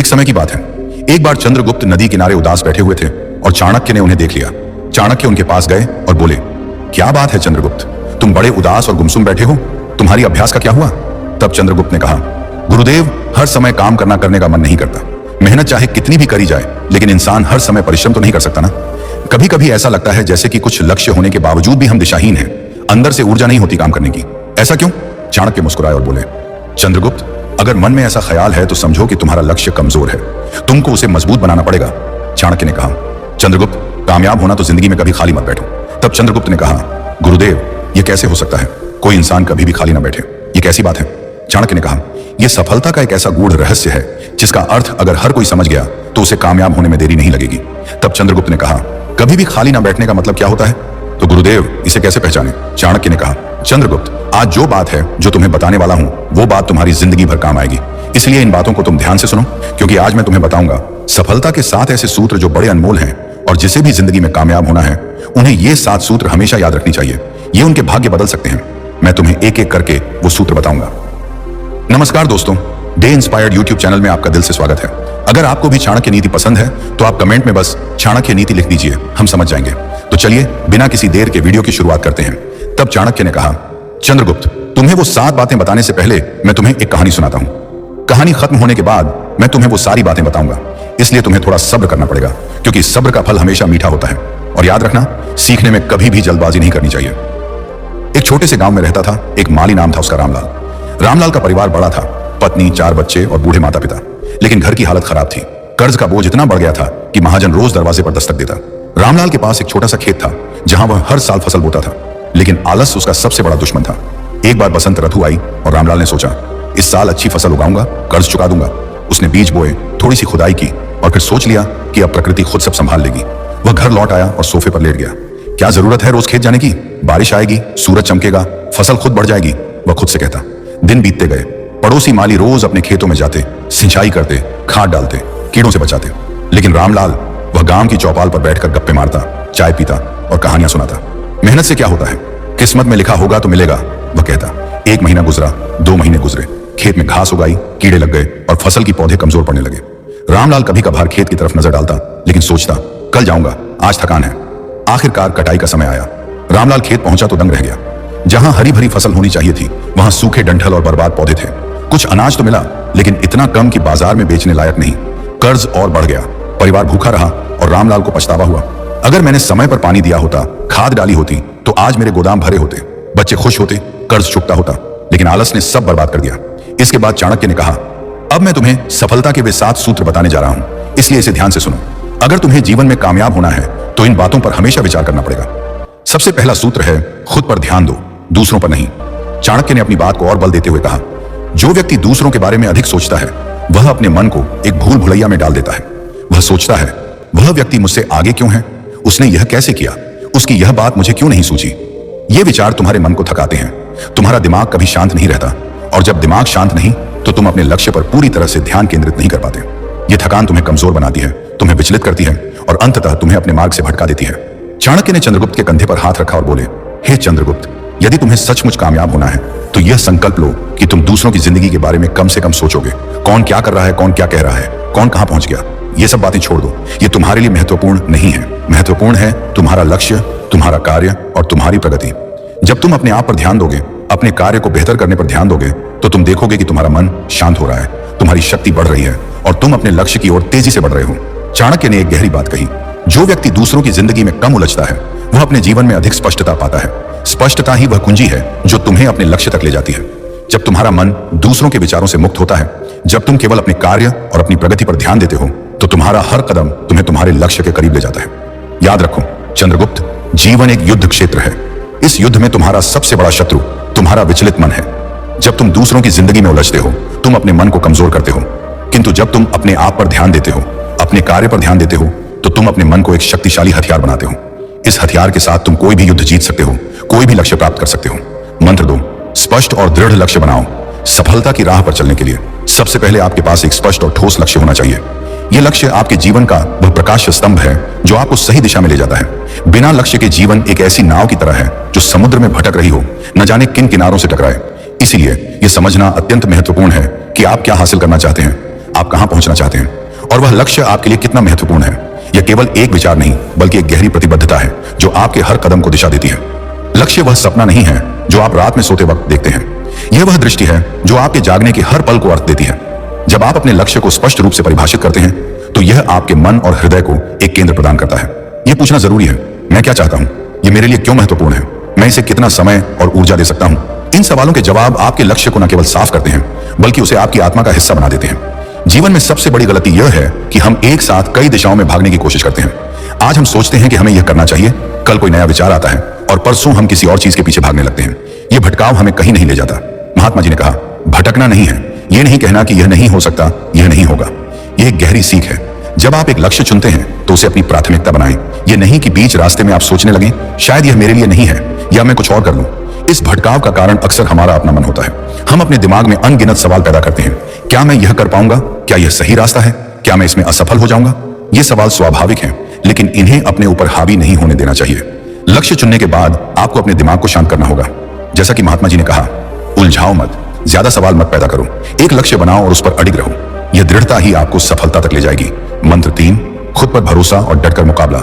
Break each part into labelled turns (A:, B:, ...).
A: एक समय की बात है। एक बार चंद्रगुप्त नदी किनारे उदास बैठे हुए थे और चाणक्य ने उन्हें देख लिया। चाणक्य उनके पास गए और बोले, क्या बात है चंद्रगुप्त, तुम बड़े उदास और गुमसुम बैठे हो, तुम्हारी अभ्यास का क्या हुआ? तब चंद्रगुप्त ने कहा, गुरुदेव, हर समय काम करने का मन नहीं करता। मेहनत चाहे कितनी भी करी जाए, लेकिन इंसान हर समय परिश्रम तो नहीं कर सकता ना। कभी कभी ऐसा लगता है जैसे कि कुछ लक्ष्य होने के बावजूद भी हम दिशाहीन हैं, अंदर से ऊर्जा नहीं होती काम करने की। ऐसा क्यों? चाणक्य मुस्कुराए और बोले, चंद्रगुप्त, अगर मन में ऐसा ख्याल है तो समझो कि तुम्हारा लक्ष्य कमजोर है, तुमको उसे मजबूत बनाना पड़ेगा। चाणक्य ने कहा, चंद्रगुप्त, कामयाब होना तो जिंदगी में कभी खाली मत बैठो। तब चंद्रगुप्त ने कहा, गुरुदेव, यह कैसे हो सकता है? कोई इंसान कभी भी खाली ना बैठे, ये कैसी बात है? चाणक्य ने कहा, यह सफलता का एक ऐसा गूढ़ रहस्य है जिसका अर्थ अगर हर कोई समझ गया तो उसे कामयाब होने में देरी नहीं लगेगी। तब चंद्रगुप्त ने कहा, कभी भी खाली ना बैठने का मतलब क्या होता है? तो गुरुदेव, इसे कैसे पहचाने? चाणक्य ने कहा, चंद्रगुप्त, आज जो बात है जो तुम्हें बताने वाला हूं वो बात तुम्हारी जिंदगी भर काम आएगी, इसलिए इन बातों को तुम ध्यान से सुनो, क्योंकि आज मैं तुम्हें बताऊंगा सफलता के 7 ऐसे सूत्र जो बड़े अनमोल हैं और जिसे भी जिंदगी में कामयाब होना है उन्हें ये 7 सूत्र हमेशा याद रखनी चाहिए। ये उनके भाग्य बदल सकते हैं। मैं तुम्हें एक एक करके वो सूत्र बताऊंगा। नमस्कार दोस्तों, डे इंस्पायर्ड यूट्यूब चैनल में आपका दिल से स्वागत है। अगर आपको भी चाणक्य नीति पसंद है तो आप कमेंट में बस चाणक्य नीति लिख दीजिए, हम समझ जाएंगे। तो चलिए बिना किसी देर के वीडियो की शुरुआत करते हैं। तब चाणक्य ने कहा, चंद्रगुप्त, तुम्हें वो 7 बातें बताने से पहले मैं तुम्हें एक कहानी सुनाता हूं। कहानी खत्म होने के बाद मैं तुम्हें वो सारी बातें बताऊंगा, इसलिए तुम्हें थोड़ा सब्र करना पड़ेगा, क्योंकि सब्र का फल हमेशा मीठा होता है। और याद रखना, सीखने में कभी भी जल्दबाजी नहीं करनी चाहिए। एक छोटे से गांव में रहता था एक माली, नाम था उसका रामलाल। रामलाल का परिवार बड़ा था, पत्नी, 4 बच्चे और बूढ़े माता पिता। लेकिन घर की हालत खराब थी। कर्ज का बोझ इतना बढ़ गया था कि महाजन रोज दरवाजे पर दस्तक देता। रामलाल के पास एक छोटा सा खेत था जहां वह हर साल फसल बोता था, लेकिन आलस उसका सबसे बड़ा दुश्मन था। एक बार बसंत ऋतु आई और रामलाल ने सोचा, इस साल अच्छी फसल उगाऊंगा, कर्ज चुका दूंगा। उसने बीज बोए, थोड़ी सी खुदाई की और फिर सोच लिया कि अब प्रकृति खुद सब संभाल लेगी। वह घर लौट आया और सोफे पर लेट गया। क्या जरूरत है रोज खेत जाने की? बारिश आएगी, सूरज चमकेगा, फसल खुद बढ़ जाएगी, वह खुद से कहता। दिन बीतते गए। पड़ोसी माली रोज अपने खेतों में जाते, सिंचाई करते, खाद डालते, कीड़ों से बचाते। लेकिन रामलाल, वह गांव की चौपाल पर बैठकर गप्पे मारता, चाय पीता और कहानियां सुनाता। मेहनत से क्या होता है, किस्मत में लिखा होगा तो मिलेगा, वह कहता। 1 महीना गुजरा, 2 महीने गुजरे, खेत में घास उगाई, कीड़े लग गए और फसल की पौधे कमजोर पड़ने लगे। रामलाल कभी कभार खेत की तरफ नजर डालता, लेकिन सोचता, कल जाऊंगा, आज थकान है। आखिरकार कटाई का समय आया। रामलाल खेत पहुंचा तो दंग रह गया। जहां हरी भरी फसल होनी चाहिए थी वहां सूखे डंठल और बर्बाद पौधे थे। कुछ अनाज तो मिला, लेकिन इतना कम कि बाजार में बेचने लायक नहीं। कर्ज और बढ़ गया, परिवार भूखा रहा और रामलाल को पछतावा हुआ। अगर मैंने समय पर पानी दिया होता, खाद डाली होती तो आज मेरे गोदाम भरे होते, बच्चे खुश होते, कर्ज चुकता होता। लेकिन आलस ने सब बर्बाद कर दिया। इसके बाद चाणक्य ने कहा, अब मैं तुम्हें सफलता के वे 7 सूत्र बताने जा रहा हूं, इसलिए इसे ध्यान से सुनो। अगर तुम्हें जीवन में कामयाब होना है तो इन बातों पर हमेशा विचार करना पड़ेगा। सबसे पहला सूत्र है, खुद पर ध्यान दो, दूसरों पर नहीं। चाणक्य ने अपनी बात को और बल देते हुए कहा, जो व्यक्ति दूसरों के बारे में अधिक सोचता है वह अपने मन को एक भूल भुलैया में डाल देता है। वह सोचता है, वह व्यक्ति मुझसे आगे क्यों है, उसने यह कैसे किया, उसकी यह बात मुझे क्यों नहीं सूझी। ये विचार तुम्हारे मन को थकाते हैं। तुम्हारा दिमाग कभी शांत नहीं रहता, और जब दिमाग शांत नहीं तो तुम अपने लक्ष्य पर पूरी तरह से ध्यान केंद्रित नहीं कर पाते। यह थकान तुम्हें कमजोर बनाती है, तुम्हें विचलित करती है और अंततः तुम्हें अपने मार्ग से भटका देती है। चाणक्य ने चंद्रगुप्त के कंधे पर हाथ रखा और बोले, हे चंद्रगुप्त, यदि तुम्हें सचमुच कामयाब होना है तो यह संकल्प लो कि तुम दूसरों की जिंदगी के बारे में कम से कम सोचोगे। कौन क्या कर रहा है, कौन क्या कह रहा है, कौन कहां पहुंच गया, ये सब बातें छोड़ दो। ये तुम्हारे लिए महत्वपूर्ण नहीं है। महत्वपूर्ण है तुम्हारा लक्ष्य, तुम्हारा कार्य और तुम्हारी प्रगति। जब तुम अपने आप पर ध्यान दोगे, अपने कार्य को बेहतर करने पर ध्यान दोगे, तो तुम देखोगे कि तुम्हारा मन शांत हो रहा है, तुम्हारी शक्ति बढ़ रही है और तुम अपने लक्ष्य की ओर तेजी से बढ़ रहे हो। चाणक्य ने एक गहरी बात कही, जो व्यक्ति दूसरों की जिंदगी में कम उलझता है वह अपने जीवन में अधिक स्पष्टता पाता है। स्पष्टता ही वह कुंजी है जो तुम्हें अपने लक्ष्य तक ले जाती है। जब तुम्हारा मन दूसरों के विचारों से मुक्त होता है, जब तुम केवल अपने कार्य और अपनी प्रगति पर ध्यान देते हो, तो तुम्हारा हर कदम तुम्हें तुम्हारे लक्ष्य के करीब ले जाता है। याद रखो चंद्रगुप्त, जीवन एक युद्ध क्षेत्र है। इस युद्ध में तुम्हारा सबसे बड़ा शत्रु तुम्हारा विचलित मन है। जब तुम दूसरों की जिंदगी में उलझते हो, तुम अपने मन को कमजोर करते हो, किंतु जब तुम अपने आप पर ध्यान देते हो, अपने कार्य पर ध्यान देते हो, तो तुम अपने मन को एक शक्तिशाली हथियार बनाते हो। इस हथियार के साथ तुम कोई भी युद्ध जीत सकते हो, कोई भी लक्ष्य प्राप्त कर सकते हो। मंत्र दो, स्पष्ट और दृढ़ लक्ष्य बनाओ। सफलता की राह पर चलने के लिए सबसे पहले आपके पास एक स्पष्ट और ठोस लक्ष्य होना चाहिए। यह लक्ष्य आपके जीवन का वह प्रकाश स्तंभ है जो आपको सही दिशा में ले जाता है। बिना लक्ष्य के जीवन एक ऐसी नाव की तरह है जो समुद्र में भटक रही हो, न जाने किन किनारों से टकराए। इसीलिए यह समझना अत्यंत महत्वपूर्ण है कि आप क्या हासिल करना चाहते हैं। आप कहां पहुंचना चाहते हैं और वह लक्ष्य आपके लिए कितना महत्वपूर्ण है। यह केवल एक विचार नहीं बल्कि एक गहरी प्रतिबद्धता है जो आपके हर कदम को दिशा देती है। लक्ष्य वह सपना नहीं है जो आप रात में सोते वक्त देखते हैं। यह वह दृष्टि है जो आपके जागने के हर पल को अर्थ देती है। जब आप अपने लक्ष्य को स्पष्ट रूप से परिभाषित करते हैं तो यह आपके मन और हृदय को एक केंद्र प्रदान करता है। यह पूछना जरूरी है, मैं क्या चाहता हूं, यह मेरे लिए क्यों महत्वपूर्ण है, मैं इसे कितना समय और ऊर्जा दे सकता हूं। इन सवालों के जवाब आपके लक्ष्य को न केवल साफ करते हैं बल्कि उसे आपकी आत्मा का हिस्सा बना देते हैं। जीवन में सबसे बड़ी गलती यह है कि हम एक साथ कई दिशाओं में भागने की कोशिश करते हैं। आज हम सोचते हैं कि हमें यह करना चाहिए, कल कोई नया विचार आता है और परसों हम किसी और चीज के पीछे भागने लगते हैं। यह भटकाव हमें कहीं नहीं ले जाता। महात्मा जी ने कहा, भटकना नहीं है यह नहीं कहना कि यह नहीं हो सकता, यह नहीं होगा। यह एक गहरी सीख है। जब आप एक लक्ष्य चुनते हैं तो उसे अपनी प्राथमिकता बनाएं। यह नहीं कि बीच रास्ते में आप सोचने लगें, शायद यह मेरे लिए नहीं है या मैं कुछ और कर लूं। इस भटकाव का कारण अक्सर हमारा अपना मन होता है। हम अपने दिमाग में अनगिनत सवाल पैदा करते हैं। क्या मैं यह कर पाऊंगा? क्या यह सही रास्ता है? क्या मैं इसमें असफल हो जाऊंगा? ये सवाल स्वाभाविक हैं, लेकिन इन्हें अपने ऊपर हावी नहीं होने देना चाहिए। लक्ष्य चुनने के बाद आपको अपने दिमाग को शांत करना होगा। जैसा कि महात्मा जी ने कहा, उलझाओ मत, ज्यादा सवाल मत पैदा करो, एक लक्ष्य बनाओ और उस पर अडिग रहो। यह दृढ़ता ही आपको सफलता तक ले जाएगी। मंत्र 3, खुद पर भरोसा और डटकर मुकाबला।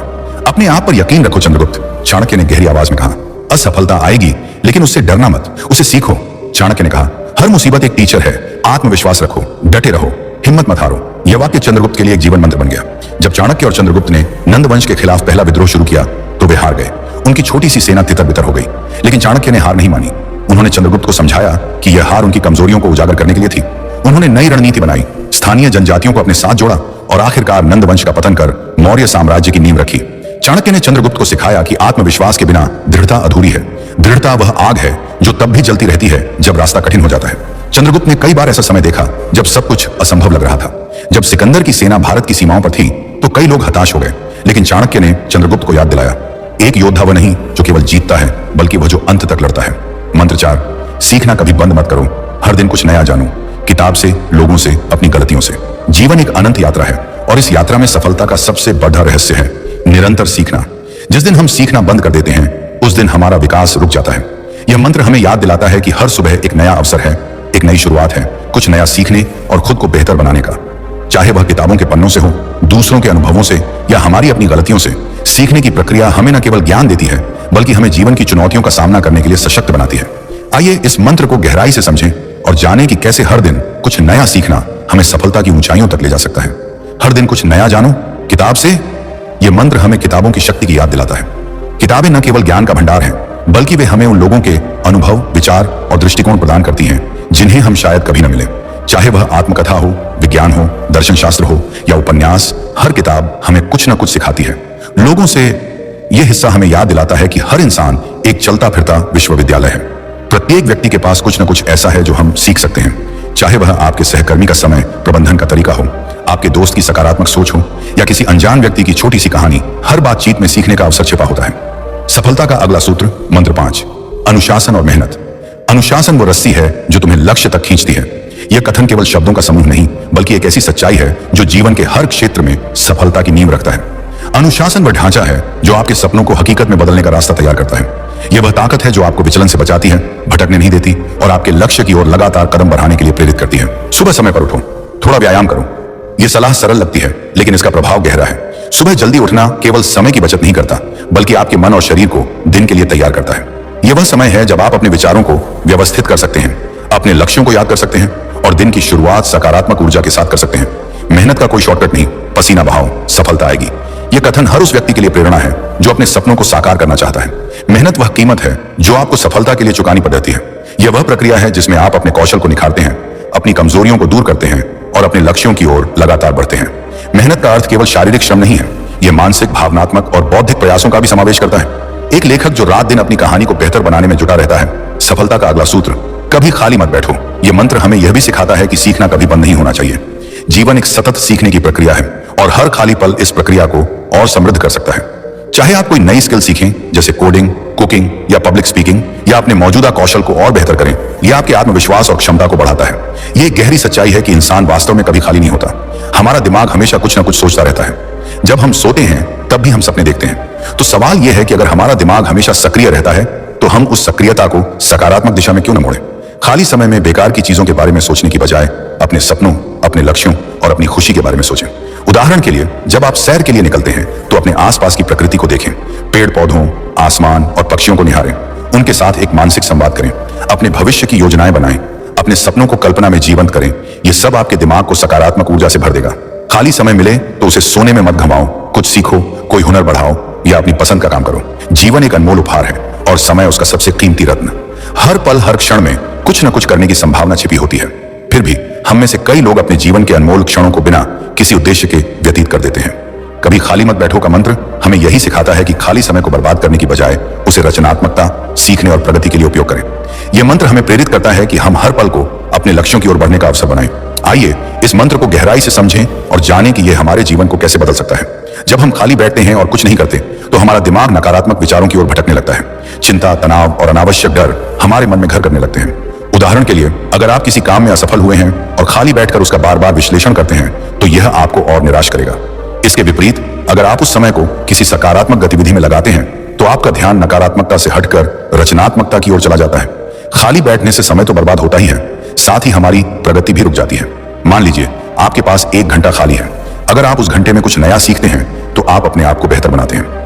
A: अपने आप पर यकीन रखो चंद्रगुप्त, चाणक्य ने गहरी आवाज में कहा। असफलता आएगी लेकिन उससे डरना मत, उसे सीखो। चाणक्य ने कहा, हर मुसीबत एक टीचर है। आत्मविश्वास रखो, डटे रहो, हिम्मत मत हारो। यह वाक्य चंद्रगुप्त के लिए एक जीवन मंत्र बन गया। जब चाणक्य और चंद्रगुप्त ने नंद वंश के खिलाफ पहला विद्रोह शुरू किया तो वे हार गए। उनकी छोटी सी सेना तितर बितर हो गई, लेकिन चाणक्य ने हार नहीं मानी। उन्होंने चंद्रगुप्त को समझाया कि यह हार उनकी कमजोरियों को उजागर करने के लिए थी। उन्होंने नई रणनीति बनाई, स्थानीय जनजातियों को अपने साथ जोड़ा और आखिरकार नंद वंश का पतन कर मौर्य साम्राज्य की नींव रखी। चाणक्य ने चंद्रगुप्त को सिखाया कि आत्मविश्वास के बिना दृढ़ता अधूरी है। दृढ़ता वह आग है जो तब भी जलती रहती है जब रास्ता कठिन हो जाता है। चंद्रगुप्त ने कई बार ऐसा समय देखा जब सब कुछ असंभव लग रहा था। जब सिकंदर की सेना भारत की सीमाओं पर थी तो कई लोग हताश हो गए, लेकिन चाणक्य ने चंद्रगुप्त को याद दिलाया, एक योद्धा वह नहीं जो केवल जीतता है बल्कि वह जो अंत तक लड़ता है। मंत्र 4, सीखना कभी बंद मत करो, हर दिन कुछ नया जानो, किताब से, लोगों से, अपनी गलतियों से। जीवन एक अनंत यात्रा है और इस यात्रा में सफलता का सबसे बड़ा रहस्य है निरंतर सीखना। जिस दिन हम सीखना बंद कर देते हैं उस दिन हमारा विकास रुक जाता है। यह मंत्र हमें याद दिलाता है कि हर सुबह एक नया अवसर है, एक नई शुरुआत है, कुछ नया सीखने और खुद को बेहतर बनाने का। चाहे वह किताबों के पन्नों से हो, दूसरों के अनुभवों से या हमारी अपनी गलतियों से। सीखने की प्रक्रिया हमें न केवल ज्ञान देती है बल्कि हमें जीवन की चुनौतियों का सामना करने के लिए सशक्त बनाती है। आइए इस मंत्र को गहराई से समझें और जानें कि कैसे हर दिन कुछ नया सीखना हमें सफलता की ऊंचाइयों तक ले जा सकता है। हर दिन कुछ नया जानो, किताब से। यह मंत्र हमें किताबों की शक्ति की याद दिलाता है। किताबें न केवल ज्ञान का भंडार हैं बल्कि वे हमें उन लोगों के अनुभव, विचार और दृष्टिकोण प्रदान करती हैं जिन्हें हम शायद कभी न मिले। चाहे वह आत्मकथा हो, विज्ञान हो, दर्शन शास्त्र हो या उपन्यास, हर किताब हमें कुछ न कुछ सिखाती है। लोगों से यह हिस्सा हमें याद दिलाता है कि हर इंसान एक चलता फिरता विश्वविद्यालय है। प्रत्येक व्यक्ति के पास कुछ न कुछ ऐसा है जो हम सीख सकते हैं। चाहे वह आपके सहकर्मी का समय प्रबंधन का तरीका हो, आपके दोस्त की सकारात्मक सोच हो या किसी अनजान व्यक्ति की छोटी सी कहानी, हर बातचीत में सीखने का अवसर छिपा होता है। सफलता का अगला सूत्र, मंत्र 5, अनुशासन और मेहनत। अनुशासन वो रस्सी है जो तुम्हें लक्ष्य तक खींचती है। यह कथन केवल शब्दों का समूह नहीं बल्कि एक ऐसी सच्चाई है जो जीवन के हर क्षेत्र में सफलता की नींव रखता है। अनुशासन वह ढांचा है जो आपके सपनों को हकीकत में बदलने का रास्ता तैयार करता है। यह वह ताकत है जो आपको विचलन से बचाती है, भटकने नहीं देती और आपके लक्ष्य की ओर लगातार कदम बढ़ाने के लिए प्रेरित करती है। सुबह समय पर उठो, थोड़ा व्यायाम करो। यह सलाह सरल लगती है लेकिन इसका प्रभाव गहरा है। सुबह जल्दी उठना केवल समय की बचत नहीं करता बल्कि आपके मन और शरीर को दिन के लिए तैयार करता है। यह वह समय है जब आप अपने विचारों को व्यवस्थित कर सकते हैं, अपने लक्ष्यों को याद कर सकते हैं और दिन की शुरुआत सकारात्मक ऊर्जा के साथ कर सकते हैं। मेहनत का कोई शॉर्टकट नहीं, पसीना बहाओ, सफलता आएगी। यह कथन हर उस व्यक्ति के लिए प्रेरणा है जो अपने सपनों को साकार करना चाहता है। मेहनत वह कीमत है जो आपको सफलता के लिए चुकानी पड़ जाती है। यह वह प्रक्रिया है जिसमें आप अपने कौशल को निखारते हैं, अपनी कमजोरियों को दूर करते हैं और अपने लक्ष्यों की ओर लगातार बढ़ते हैं। मेहनत का अर्थ केवल शारीरिक श्रम नहीं है, यह मानसिक, भावनात्मक और बौद्धिक प्रयासों का भी समावेश करता है। एक लेखक जो रात दिन अपनी कहानी को बेहतर बनाने में जुटा रहता है। सफलता का अगला सूत्र, कभी खाली मत बैठो। यह मंत्र हमें यह भी सिखाता है कि सीखना कभी बंद नहीं होना चाहिए। जीवन एक सतत सीखने की प्रक्रिया है और हर खाली पल इस प्रक्रिया को और समृद्ध कर सकता है। चाहे आप कोई नई स्किल सीखें जैसे कोडिंग, कुकिंग या पब्लिक स्पीकिंग, या अपने मौजूदा कौशल को और बेहतर करें, यह आपके आत्मविश्वास और क्षमता को बढ़ाता है। यह एक गहरी सच्चाई है कि इंसान वास्तव में कभी खाली नहीं होता। हमारा दिमाग हमेशा कुछ न कुछ सोचता रहता है। जब हम सोते हैं तब भी हम सपने देखते हैं। तो सवाल यह है कि अगर हमारा दिमाग हमेशा सक्रिय रहता है तो हम उस सक्रियता को सकारात्मक दिशा में क्यों न मोड़ें। खाली समय में बेकार की चीजों के बारे में सोचने की बजाय अपने सपनों, अपने लक्ष्यों और अपनी खुशी के बारे में सोचें। उदाहरण के लिए, जब आप सैर के लिए निकलते हैं तो अपने आसपास की प्रकृति को देखें, पेड़ पौधों, आसमान और पक्षियों को निहारें। उनके साथ एक मानसिक संवाद करें, अपने भविष्य की योजनाएं बनाएं, अपने सपनों को कल्पना में जीवंत करें। यह सब आपके दिमाग को सकारात्मक ऊर्जा से भर देगा। खाली समय मिले तो उसे सोने में मत घमाओ, कुछ सीखो, कोई हुनर बढ़ाओ या अपनी पसंद का काम करो। जीवन एक अनमोल उपहार है और समय उसका सबसे कीमती रत्न। हर पल हर क्षण में कुछ न कुछ करने की संभावना छिपी होती है। फिर भी हम में से कई लोग अपने जीवन के अनमोल क्षणों को बिना किसी उद्देश्य के व्यतीत कर देते हैं। कभी खाली मत बैठो का मंत्र हमें यही सिखाता है कि खाली समय को बर्बाद करने की बजाय उसे रचनात्मकता, सीखने और प्रगति के लिए उपयोग करें। यह मंत्र हमें प्रेरित करता है कि हम हर पल को अपने लक्ष्यों की ओर बढ़ने का अवसर बनाएं। आइए इस मंत्र को गहराई से समझें और जानें कि यह हमारे जीवन को कैसे बदल सकता है। जब हम खाली बैठते हैं और कुछ नहीं करते तो हमारा दिमाग नकारात्मक विचारों की ओर भटकने लगता है। चिंता, तनाव और अनावश्यक डर हमारे मन में घर करने लगते हैं। उदाहरण के लिए, अगर आप किसी काम में असफल हुए हैं और खाली बैठकर उसका बार बार विश्लेषण करते हैं तो यह आपको और निराश करेगा। इसके विपरीत, अगर आप उस समय को किसी सकारात्मक गतिविधि में लगाते हैं तो आपका ध्यान नकारात्मकता से हटकर रचनात्मकता की ओर चला जाता है। खाली बैठने से समय तो बर्बाद होता ही है, साथ ही हमारी प्रगति भी रुक जाती है। मान लीजिए आपके पास 1 घंटा खाली है। अगर आप उस घंटे में कुछ नया सीखते हैं तो आप अपने आप को बेहतर बनाते हैं।